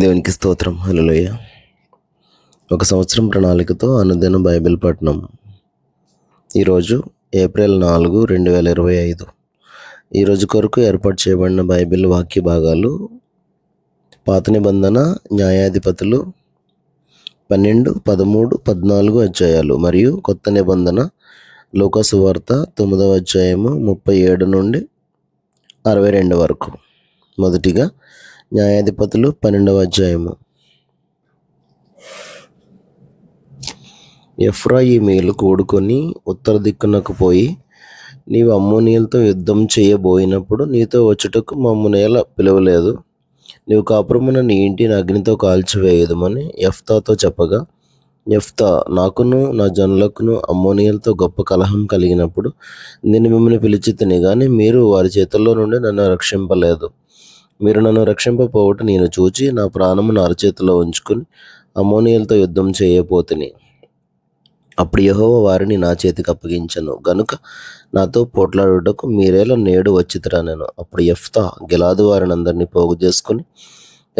దేవునికి స్తోత్రం. హల్లెలూయా. ఒక సంవత్సరం ప్రణాళికతో అనుదిన బైబిల్ పఠనం. ఈరోజు ఏప్రిల్ 4, 2025. ఈరోజు కొరకు ఏర్పాటు చేయబడిన బైబిల్ వాక్య భాగాలు పాత నిబంధన న్యాయాధిపతులు 12, 13, 14 అధ్యాయాలు మరియు కొత్త నిబంధన లూకా సువార్త 9వ అధ్యాయము 37 నుండి 62 వరకు. మొదటిగా న్యాయాధిపతులు 12వ అధ్యాయము. ఎఫ్రాయిమీయులు కూడుకొని ఉత్తర దిక్కునకు పోయి, నీవు అమ్మోనీయులతో యుద్ధం చేయబోయినప్పుడు నీతో వచ్చుటకు మమ్మునేల పిలువలేదు, నీవు కాపురమున నీ ఇంటిని అగ్నితో కాల్చివేయుదుమని యెఫ్తాతో చెప్పగా, యెఫ్తా, నాకును నా జనులకును అమ్మోనీయులతో గొప్ప కలహం కలిగినప్పుడు నేను మిమ్మల్ని పిలిచి తిని గాని మీరు వారి చేతుల్లో నుండి నన్ను రక్షింపలేదు. మీరు నన్ను రక్షింపపోవటం నేను చూచి నా ప్రాణమును అరచేతిలో ఉంచుకుని అమ్మోనీయులతో యుద్ధం చేయబోతిని. అప్పుడు యెహోవా వారిని నా చేతికి అప్పగించెను గనుక నాతో పోట్లాడుటకు మీరేలా నేడు వచ్చితిరనెను. అప్పుడు యెఫ్తా గిలాదు వారినందరినీ పోగు చేసుకుని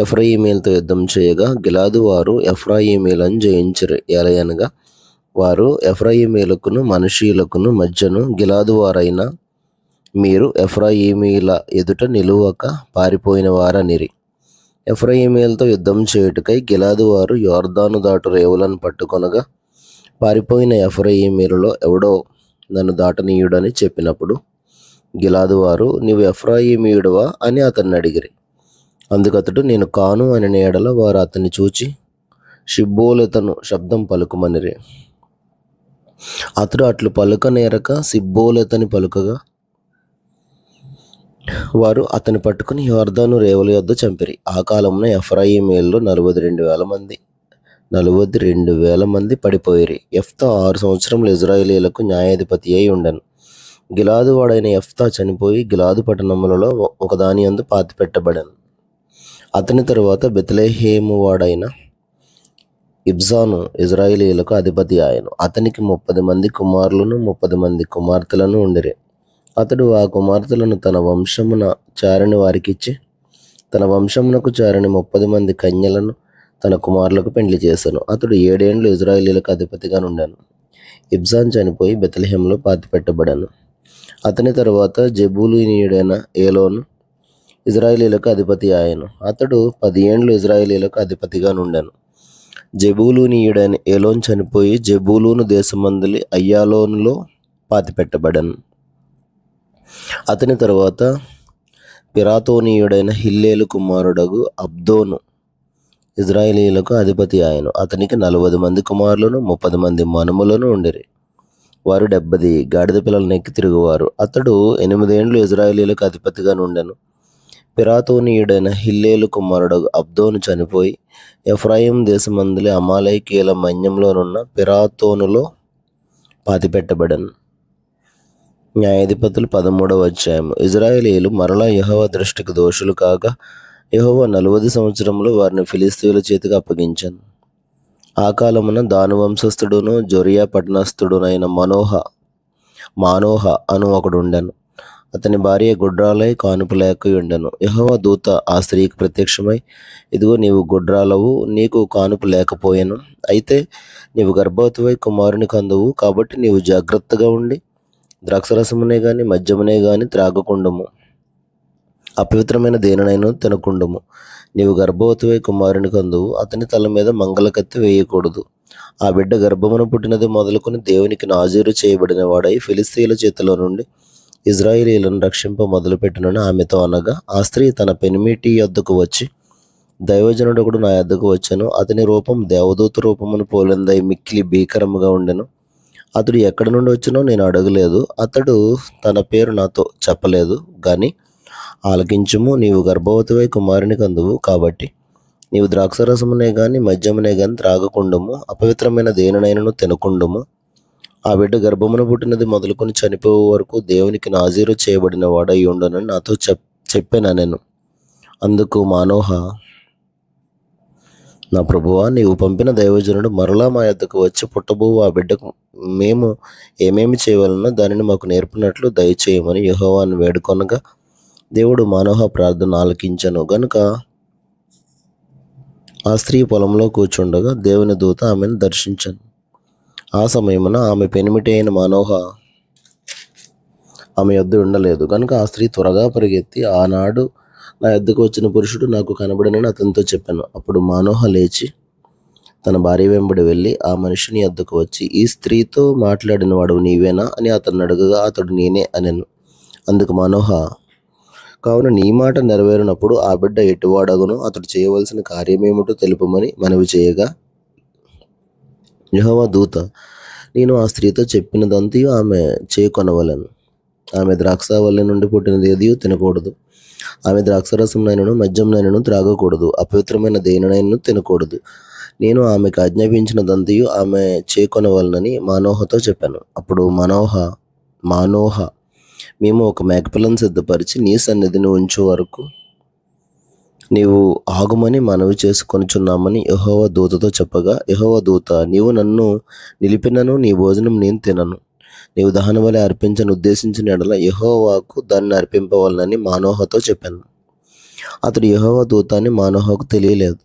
ఎఫ్రాయిమీయులతో యుద్ధం చేయగా, గిలాదు వారు ఎఫ్రాయిమీయులను జయించిరి. ఎలయనగా వారు ఎఫ్రాయిమీయులకును మనష్షీయులకును మధ్యను గిలాదు వారైన మీరు ఎఫ్రాయిమీయుల ఎదుట నిలువక పారిపోయిన వారనిరి. ఎఫ్రాయిమీయులతో యుద్ధం చేయుటకై గిలాదు వారు యొర్దాను దాటు రేవులను పట్టుకొనగా, పారిపోయిన ఎఫ్రాయిమీయులలో ఎవడో నన్ను దాటనీయుడని చెప్పినప్పుడు గిలాదు వారు, నీవు ఎఫ్రాయిమీయుడవా అని అతన్ని అడిగిరి. అందుకతడు, నేను కాను అని ఎడల వారు అతన్ని చూచి షిబ్బోలెతను శబ్దం పలుకుమనిరి. అతడు అట్లు పలుకనేరక సిబ్బోలెతని పలుకగా, వారు అతని పట్టుకుని యొర్దాను రేవుల యొద్ద చంపిరి. ఆ కాలమున ఎఫ్రాయిమీయులలో 42,000 మంది పడిపోయిరి. యెఫ్తా 6 సంవత్సరములు ఇజ్రాయేలీయులకు న్యాయాధిపతి అయి ఉండెను. గిలాదు వాడైన యెఫ్తా చనిపోయి గిలాదు పట్టణములలో ఒకదాని యందు పాతిపెట్టబడెను. అతని తరువాత బెత్లెహేము వాడైన ఇబ్జాను ఇజ్రాయేలీయులకు అధిపతి ఆయను. అతనికి 30 మంది కుమారులను 30 మంది కుమార్తెలను ఉండిరి. అతడు ఆ కుమార్తెలను తన వంశమున చారని వారికిచ్చి, తన వంశమునకు చారని 30 మంది కన్యలను తన కుమారులకు పెండ్లి చేశాను. అతడు 7 ఏండ్లు ఇజ్రాయేలీయులకు అధిపతిగా నుండాను. ఇబ్జాన్ చనిపోయి బెత్లెహేములో పాతిపెట్టబడాను. అతని తరువాత జెబూలూనీయుడైన ఏలోను ఇజ్రాయేలీయులకు అధిపతి ఆయను. అతడు 10 ఏండ్లు ఇజ్రాయేలీయులకు అధిపతిగా నుండాను. జెబూలూనీయుడైన ఏలోను చనిపోయి జెబూలూను దేశమందలి అయ్యాలోనులో పాతిపెట్టబడాను. అతని తరువాత పిరాతోనీయుడైన హిల్లేలు కుమారుడగు అబ్దోను ఇజ్రాయేలీయులకు అధిపతి ఆయను. అతనికి 40 మంది కుమారులను 30 మంది మనుమలను ఉండిరి. వారు 70 గాడిద పిల్లలను ఎక్కి తిరుగువారు. అతడు 8 ఏండ్లు ఇజ్రాయేలీయులకు అధిపతిగా నుండెను. పిరాతోనీయుడైన హిల్లేలు కుమారుడగు అబ్దోను చనిపోయి ఎఫ్రాయిం దేశమందలి అమాలేకీయుల మన్యంలోనున్న పిరాతోనులో పాతిపెట్టబడెను. న్యాయాధిపతులు 13వ అధ్యాయము. ఇజ్రాయేలీయులు మరలా యెహోవా దృష్టికి దోషులు కాగా, యెహోవా 40 సంవత్సరములు వారిని ఫిలిష్తీయుల చేతికి అప్పగించెను. ఆ కాలమున దాను వంశస్థుడును జొరియా పట్టణస్థుడునైన మానోహ అను ఒకడుండెను. అతని భార్య గుడ్రాలై కానుపు లేకయుండెను. యెహోవా దూత ఆ స్త్రీకి ప్రత్యక్షమై, ఇదిగో నీవు గుడ్రాలవు, నీకు కానుపు లేకపోయెను. అయితే నీవు గర్భవతివై కుమారుని కందువు. కాబట్టి నీవు జాగ్రత్తగా ఉండి ద్రాక్షరసమునే గాని మద్యమునే గాని త్రాగకుండుము, అపవిత్రమైన దేనినైనా తినకుండుము. నీవు గర్భవతివై కుమారుని కందువు. అతని తల మీద మంగళకత్తి వేయకూడదు. ఆ బిడ్డ గర్భమున పుట్టినది మొదలుకొని దేవునికి నాజీరు చేయబడిన వాడై ఫిలిష్తీయుల చేతిలో నుండి ఇజ్రాయేలీయులను రక్షింప మొదలుపెట్టునని ఆమెతో అనగా, ఆ స్త్రీ తన పెనిమిటి యొద్దకు వచ్చి, దైవజనుడొకడు నా యొద్దకు వచ్చెను. అతని రూపం దేవదూత రూపమును పోలిందై మిక్కిలి భీకరముగా ఉండెను. అతడు ఎక్కడి నుండి వచ్చినో నేను అడగలేదు. అతడు తన పేరు నాతో చెప్పలేదు. గాని ఆలకించుము, నీవు గర్భవతివై కుమారుని కందువు. కాబట్టి నీవు ద్రాక్షరసమునే గాని మద్యమునే గాని త్రాగకుండుము, అపవిత్రమైన దేనినైనను తినకుండుము. ఆ బిడ్డ గర్భమున పుట్టినది మొదలుకొని చనిపోయే వరకు దేవునికి నాజీరు చేయబడిన వాడై ఉండునని నాతో చెప్పానెను. అందుకు మానోహ, నా ప్రభువా, నీవు పంపిన దైవజనుడు మరలా మా యొద్దకు వచ్చి పుట్టబోవు ఆ బిడ్డకు మేము ఏమేమి చేయవలనో దానిని మాకు నేర్పినట్లు దయచేయమని యెహోవాను వేడుకొనగా, దేవుడు మానోహ ప్రార్థన ఆలకించెను గనుక ఆ స్త్రీ పొలంలో కూర్చుండగా దేవుని దూత ఆమెను దర్శించాను. ఆ సమయమున ఆమె పెనిమిటి అయిన మానోహ ఆమె యొద్ద ఉండలేదు కనుక ఆ స్త్రీ త్వరగా పరిగెత్తి, ఆనాడు నా యొద్దకు వచ్చిన పురుషుడు నాకు కనబడినని అతనితో చెప్పాను. అప్పుడు మానోహ లేచి తన భార్య వెంబడి వెళ్ళి ఆ మనిషిని యొద్దకు వచ్చి, ఈ స్త్రీతో మాట్లాడిన వాడు నీవేనా అని అతన్ని అడగగా అతడు నేనే అనెను. అందుకు మానోహ, కావున నీ మాట నెరవేరినప్పుడు ఆ బిడ్డ ఎటువాడగునో అతడు చేయవలసిన కార్యమేమిటో తెలుపమని మనవి చేయగా, యెహోవా దూత, నేను ఆ స్త్రీతో చెప్పినదంతయు ఆమె చేయకొనవలెను. ఆమె ద్రాక్షావల్లి నుండి పుట్టినది ఏదియూ తినకూడదు. ఆమె ద్రాక్షరసంనైనను మద్యంనైనను త్రాగకూడదు. అపవిత్రమైన దేనినైనను తినకూడదు. నేను ఆమెకు ఆజ్ఞాపించినదంతయు ఆమె చేయకొనవలనని మానోహతో చెప్పాను. అప్పుడు మానోహ మేము ఒక మేకపిల్లను సిద్ధపరిచి నీ సన్నిధిని ఉంచు వరకు నీవు ఆగుమని మనవి చేసుకొనుచున్నామని యెహోవా దూతతో చెప్పగా, యెహోవా దూత, నీవు నన్ను నిలిపినను నీ భోజనం నేను తినను. నీవు దహనబలి అర్పించని ఉద్దేశించిన ఎడల యెహోవాకు దాన్ని అర్పింపవలనని మానోహతో చెప్పాను. అతడు యెహోవా దూత అని మానోహకు తెలియలేదు.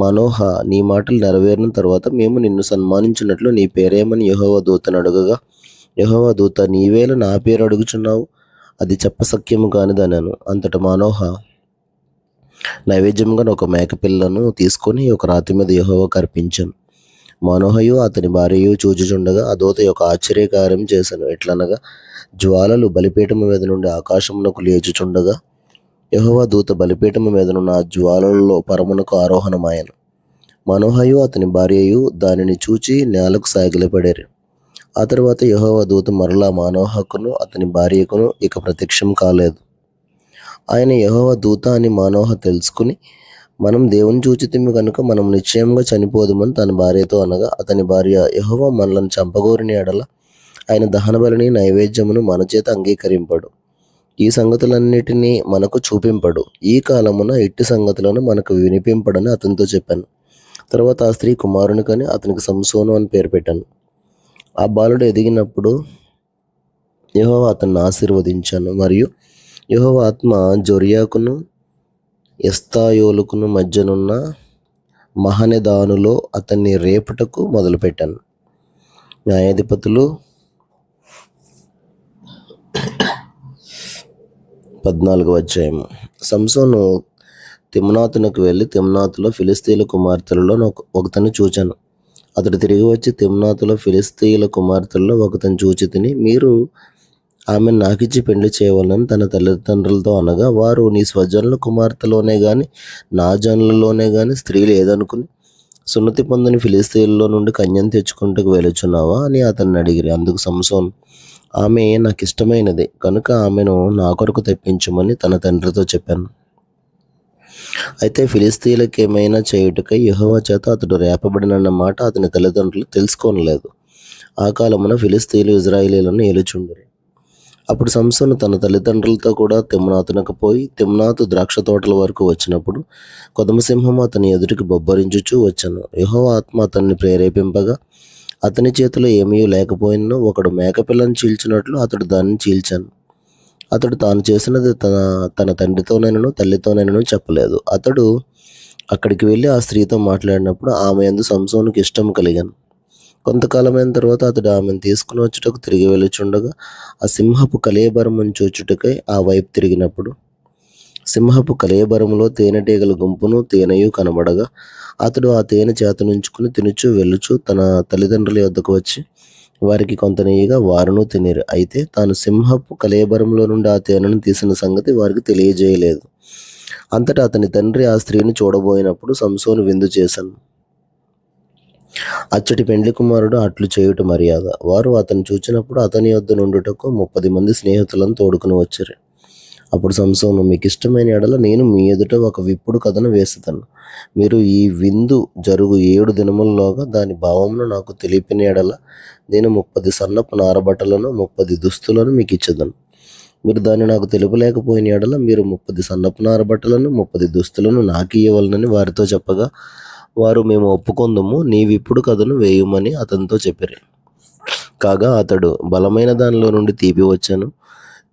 మానోహ, నీ మాటలు నెరవేరిన తర్వాత మేము నిన్ను సన్మానించినట్లు నీ పేరేమని యెహోవా దూతను అడగగా, యెహోవా దూత, నీవేళ నా పేరు అడుగుచున్నావు, అది చెప్పసఖ్యము కానిదనెను. అంతట మానోహ నైవేద్యంగా ఒక మేకపిల్లను తీసుకొని ఒక రాతి మీద యెహోవాకు అర్పించాను. మానోహయు అతని భార్యయు చూచుచుండగా ఆ దూత యొక్క ఆశ్చర్యకార్యం చేశాను. ఎట్లనగా, జ్వాలలు బలిపీఠము మీద నుండి ఆకాశమునకు లేచుచుండగా యెహోవా దూత బలిపీఠము మీదనున్న ఆ జ్వాలలలో పరమునకు ఆరోహణమాయను. మానోహయు అతని భార్యయు దానిని చూచి నేలకు సాగిలపడారు. ఆ తరువాత యెహోవా దూత మరలా మానోహకును అతని భార్యకును ఇక ప్రత్యక్షం కాలేదు. ఆయన యెహోవా దూత అని మానోహ తెలుసుకుని, మనం దేవుని చూచితిమి కనుక మనం నిశ్చయంగా చనిపోదుమని తన భార్యతో అనగా, అతని భార్య, యెహోవా మనలను చంపగోరిన ఎడల ఆయన దహనబలిని నైవేద్యమును మన చేత అంగీకరింపడు. ఈ సంగతులన్నిటినీ మనకు చూపింపడు. ఈ కాలమున ఇట్టి సంగతులను మనకు వినిపింపడని అతనితో చెప్పాను. తర్వాత ఆ స్త్రీ కుమారుని కని అతనికి సంసోను అని పేరు పెట్టాను. ఆ బాలుడు ఎదిగినప్పుడు యెహోవా అతన్ని ఆశీర్వదించాను. మరియు యెహోవా ఆత్మ జొర్యాకును ఎస్తాయోలుకును మధ్యనున్న మహనెదానులో అతన్ని రేపుటకు మొదలుపెట్టాను. న్యాయాధిపతులు 14వ అధ్యాయము. సంసోను తిమ్నాతునకు వెళ్ళి తిమ్నాతులో ఫిలిస్తీయుల కుమార్తెలలో ఒకతను చూచాను. అతడు తిరిగి వచ్చి, తిమ్నాతులో ఫిలిస్తీయుల కుమార్తెలలో ఒకతను చూచి తిని, మీరు ఆమెను నాకిచ్చి పెళ్లి చేయవాలని తన తల్లిదండ్రులతో అనగా, వారు, నీ స్వజనుల కుమార్తెలోనే గాని నా జనులలోనే గాని స్త్రీ లేదనుకుని సున్నతి పొందని ఫిలిస్తీయుల్లో నుండి కన్యను తెచ్చుకుంటకు వెలుచున్నావా అని అతన్ని అడిగిరి. అందుకు సంసోను, ఆమె నాకు ఇష్టమైనది కనుక ఆమెను నా కొరకు తెప్పించమని తన తండ్రితో చెప్పాను. అయితే ఫిలిస్తీయులకు ఏమైనా చేయుటకై యెహోవా చేత అతడు రేపబడినన్న మాట అతని తల్లిదండ్రులు తెలుసుకోనలేదు. ఆ కాలమున ఫిలిస్తీయులు ఇజ్రాయేలీయులను ఏలుచుండిరి. అప్పుడు సంసోను తన తల్లిదండ్రులతో కూడా తిమ్నాతునకు పోయి తిమ్నాతు ద్రాక్ష తోటల వరకు వచ్చినప్పుడు కొదమసింహము అతని ఎదుటికి బొబ్బరించుచూ వచ్చాను. యెహోవా ఆత్మ అతన్ని ప్రేరేపింపగా అతని చేతిలో ఏమీ లేకపోయినను ఒకడు మేకపిల్లను చీల్చినట్లు అతడు దానిని చీల్చాను. అతడు తాను చేసినది తన తండ్రితోనైనను తల్లితోనైనను చెప్పలేదు. అతడు అక్కడికి వెళ్ళి ఆ స్త్రీతో మాట్లాడినప్పుడు ఆమె యందు సంసోనుకు ఇష్టం కలిగాను. కొంతకాలమైన తర్వాత అతడు ఆమెను తీసుకుని వచ్చుటకు తిరిగి వెళ్ళుచుండగా ఆ సింహపు కళేబరమును చూచుటకై ఆ వైపు తిరిగినప్పుడు సింహపు కళేబరములో తేనెటీగల గుంపును తేనెయు కనబడగా అతడు ఆ తేనె చేతనుంచుకుని తినుచు వెళ్ళుచు తన తల్లిదండ్రుల యొద్దకు వచ్చి వారికి కొంత నెయ్యిగా వారును తినిరి. అయితే తాను సింహపు కళేబరంలో నుండి ఆ తేనెను తీసిన సంగతి వారికి తెలియజేయలేదు. అంతటా అతని తండ్రి ఆ స్త్రీని చూడబోయినప్పుడు సంసోను విందు చేశాను. అచ్చటి పెండ్లి కుమారుడు అట్లు చేయుట మర్యాద. వారు అతను చూచినప్పుడు అతని యొద్ద నుండుటకు 30 మంది స్నేహితులను తోడుకుని వచ్చిరి. అప్పుడు సంసోను, మీకు ఇష్టమైన ఎడల నేను మీ ఎదుట ఒక విప్పుడు కథను వేసుతాను. మీరు ఈ విందు జరుగు 7 దినముల్లోగా దాని భావమును నాకు తెలిపిన ఎడల నేను 30 సన్నపు నారబట్టలను 30 దుస్తులను మీకు ఇచ్చేదను. మీరు దాన్ని నాకు తెలుపలేకపోయిన ఎడల మీరు 30 సన్నపు నారబట్టలను 30 దుస్తులను నాకు ఇయ్యవలనని వారితో చెప్పగా వారు, మేము ఒప్పుకొందుము, నీవిప్పుడు కథను వేయుమని అతనితో చెప్పిరి. కాగా అతడు, బలమైన దానిలో నుండి తీపి వచ్చాను,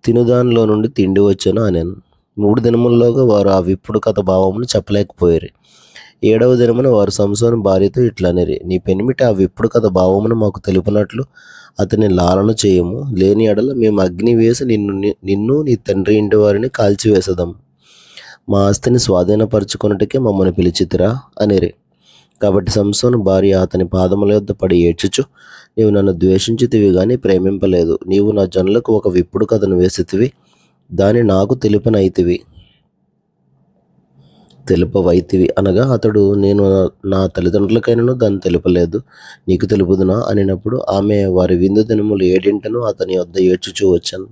తినుదానిలో నుండి తిండి వచ్చాను అనేను. 3 దినముల్లోగా వారు ఆ విప్పుడు కథ భావమును చెప్పలేకపోయారు. 7వ దినమున వారు సంసోను భార్యతో ఇట్లనిరి, నీ పెనిమిటి ఆ విప్పుడు కథ భావమును మాకు తెలుపునట్లు అతని లాలన చేయము, లేని ఎడల మేము అగ్ని వేసి నిన్ను నీ తండ్రి ఇంటి వారిని కాల్చివేసదాం. మా ఆస్తిని స్వాధీనపరచుకొనుటకే మమ్మల్ని పిలిచితిరా అనిరి. కాబట్టి సంసోను భార్య అతని పాదముల యొద్ద పడి ఏడ్చుచు, నీవు నన్ను ద్వేషించితివి గాని ప్రేమింపలేదు. నీవు నా జనులకు ఒక విప్పుడు కథను వేసితివి, దాని నాకు తెలుపవైతివి అనగా, అతడు, నేను నా తల్లిదండ్రులకైనను దాన్ని తెలుపలేదు, నీకు తెలుపుదునా అనినప్పుడు ఆమె, వారి విందు దినములు 7 అతని వద్ద ఏడ్చుచూ వచ్చాను.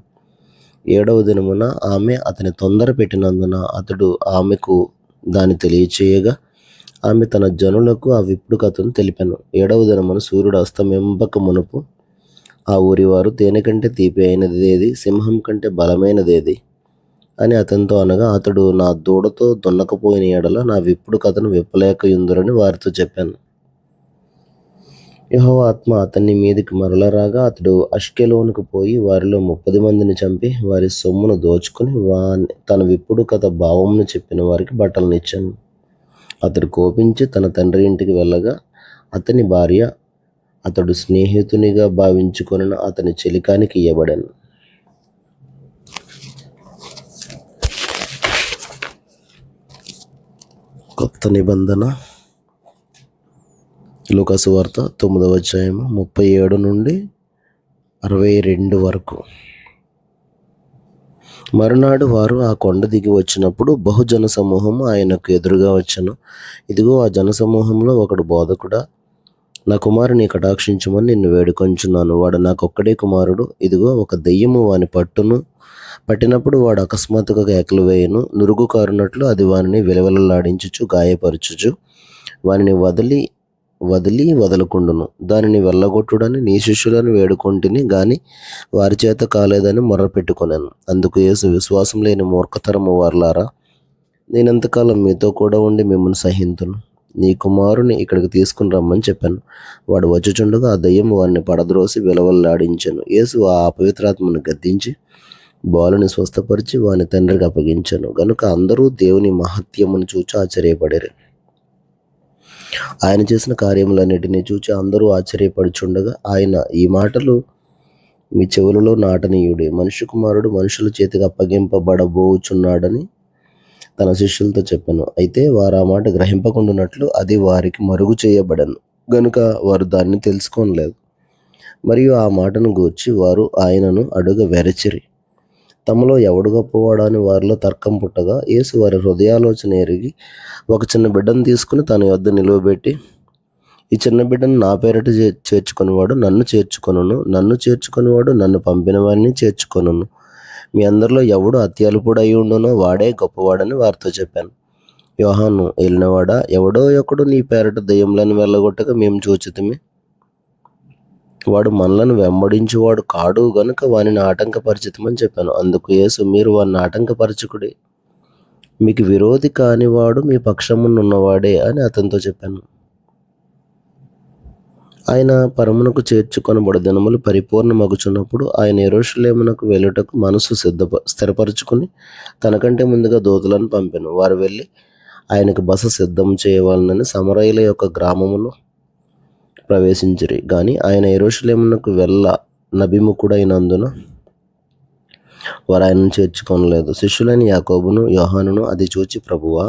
7వ దినమున ఆమె అతని తొందర పెట్టినందున అతడు ఆమెకు దాన్ని తెలియచేయగా, ఆమె తన జనులకు ఆ విప్పుడు కథను తెలిపాను. 7వ దినమున సూర్యుడు అస్తమింపక మునుపు ఆ ఊరివారు, తేనె కంటే తీపి అయినదేది, సింహం కంటే బలమైనదేది అని అతనితో అనగా, అతడు, నా దూడతో దున్నకపోయిన ఎడల నా విప్పుడు కథను విప్పలేకయుందురని వారితో చెప్పాను. యెహోవా ఆత్మ అతన్ని మీదికి మరల రాగా, అతడు అష్కెలోనుకు పోయి వారిలో 30 మందిని చంపి వారి సొమ్మును దోచుకుని తన విప్పుడు కథ భావమును చెప్పిన వారికి బట్టలనిచ్చాను. అతడు కోపించి తన తండ్రి ఇంటికి వెళ్ళగా, అతని భార్య అతడు స్నేహితునిగా భావించుకొనిన అతని చెలికానికి ఇయ్యబడాను. కొత్త నిబంధన లూకా సువార్త 9వ అధ్యాయము 37 నుండి 62 వరకు. మరునాడు వారు ఆ కొండ దిగి వచ్చినప్పుడు బహుజన సమూహము ఆయనకు ఎదురుగా వచ్చెను. ఇదిగో, ఆ జనసమూహంలో ఒకడు, బోధకుడా, నా కుమారుని కటాక్షించమని నిన్ను వేడుకొంచున్నాను. వాడు నాకొక్కడే కుమారుడు. ఇదిగో, ఒక దెయ్యము వాని పట్టినప్పుడు వాడు అకస్మాత్తుగా కేకలు వేయును. నురుగు కారునట్లు అది వానిని విలవిలలాడించుచు గాయపరచుచు వానిని వదలకుండును. దానిని వెళ్ళగొట్టుడని నీ శిష్యులను వేడుకొంటిని గాని వారి చేత కాలేదని మొర్ర పెట్టుకొనాను. అందుకు యేసు, విశ్వాసం లేని మూర్ఖతరము వారలారా, నేనెంతకాలం మీతో కూడా ఉండి మిమ్మల్ని సహింతును? నీ కుమారుని ఇక్కడికి తీసుకుని రమ్మని చెప్పాను. వాడు వచ్చుచుండగా ఆ దయ్యము వారిని పడద్రోసి విలవల్లాడించెను. యేసు ఆ అపవిత్రాత్మను గద్దించి బాలుని స్వస్థపరిచి వాని తండ్రికి అప్పగించెను. గనుక అందరూ దేవుని మహత్యమును చూచి ఆశ్చర్యపడిరి. ఆయన చేసిన కార్యములన్నిటినీ చూచి అందరూ ఆశ్చర్యపడుచుండగా ఆయన, ఈ మాటలు మీ చెవులలో నాటనీయుడి. మనుష్య కుమారుడు మనుషుల చేతికి అప్పగింపబడబోచున్నాడని తన శిష్యులతో చెప్పాను. అయితే వారు ఆ మాట గ్రహింపకుండానట్లు అది వారికి మరుగు చేయబడను గనుక వారు దాన్ని తెలుసుకోనలేదు. మరియు ఆ మాటను గూర్చి వారు ఆయనను అడుగ వెరచిరి. తమలో ఎవడు గొప్పవాడా అని వారిలో తర్కం పుట్టగా, యేసు వారి హృదయాలోచన ఎరిగి ఒక చిన్న బిడ్డను తీసుకుని తన యొద్ద నిలువబెట్టి, ఈ చిన్న బిడ్డను నా పేరిట చేర్చుకునేవాడు నన్ను చేర్చుకొనును, నన్ను చేర్చుకునేవాడు నన్ను పంపిన వారిని చేర్చుకొనును. మీ అందరిలో ఎవడు అత్యల్పుడు అయి ఉండునో వాడే గొప్పవాడని వారితో చెప్పాను. యోహాను, ఏలినవాడా, ఎవడో ఒకడు నీ పేరిట దెయ్యములను వెళ్ళగొట్టగా మేము చూచితిమి. వాడు మనలను వెంబడించువాడు కాడు గనుక వానిని ఆటంకపరిచితమని చెప్పాను. అందుకు యేసు, మీరు వాడిని ఆటంకపరచుకుడి, మీకు విరోధి కానివాడు మీ పక్షమునున్నవాడే అని అతనితో చెప్పాను. ఆయన పరమునకు చేర్చుకొనబడు దినములు పరిపూర్ణమగుచున్నప్పుడు ఆయన యెరూషలేమునకు వెళ్ళుటకు మనసు స్థిరపరచుకుని తనకంటే ముందుగా దూతలను పంపెను. వారు వెళ్ళి ఆయనకు బస సిద్ధం చేయవాలనని సమరయుల యొక్క గ్రామములో ప్రవేశించిరి. గాని ఆయన యెరూషలేమునకు నభిముఖుడైనందున వారు ఆయనను చేర్చుకొనలేదు. శిష్యులైన యాకోబును యోహానును అది చూచి, ప్రభువా,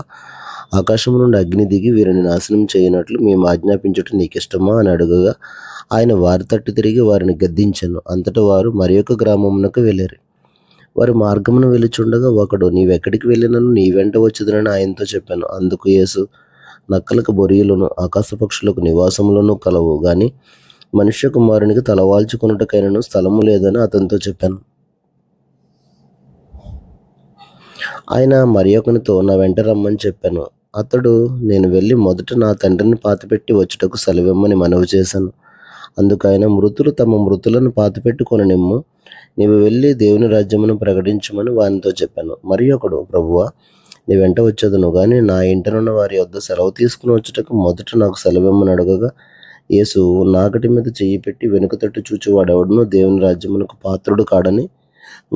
ఆకాశము నుండి అగ్ని దిగి వీరిని నాశనం చేయనట్లు మేము ఆజ్ఞాపించుట నీకిష్టమా అని అడుగగా, ఆయన వారి తట్టు తిరిగి వారిని గద్దించెను. అంతటా వారు మరి ఒక గ్రామమునకు వెళ్ళిరి. వారి మార్గమును వెళ్ళుచుండగా ఒకడు, నీవెక్కడికి వెళ్ళినను నీ వెంట వచ్చుదునని ఆయనతో చెప్పాను. అందుకు యేసు, నక్కలకు బొరియలును ఆకాశ పక్షులకు నివాసములను కలవు, గాని మనుష్య కుమారునికి తలవాల్చుకొనుటకైనను స్థలము లేదని అతనితో చెప్పాను. ఆయన మరి ఒకనితో, నా వెంట రమ్మని చెప్పాను. అతడు, నేను వెళ్ళి మొదట నా తండ్రిని పాతిపెట్టి వచ్చుటకు సెలవిమ్మని మనవి చేశాను. అందుకు ఆయన, మృతులు తమ మృతులను పాతిపెట్టుకొననిమ్ము, నీవు వెళ్ళి దేవుని రాజ్యమును ప్రకటించమని వానితో చెప్పాను. మరి ఒకడు, ప్రభువా, నీ వెంట వచ్చేదను, కానీ నా ఇంటనున్న వారి వద్ద సెలవు తీసుకుని వచ్చుటకు మొదట నాకు సెలవిమ్మని అడగగా, యేసు నాకటి మీద చెయ్యి పెట్టి వెనుక తట్టు చూచి వాడెవడనో దేవుని రాజ్యమునకు పాత్రుడు కాడని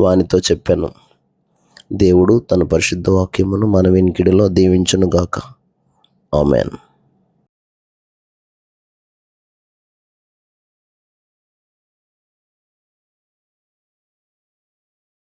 వానితో చెప్పాను. దేవుడు తన పరిశుద్ధ వాక్యమును మన వినికిడిలో దీవించునుగాక. ఆమేన్.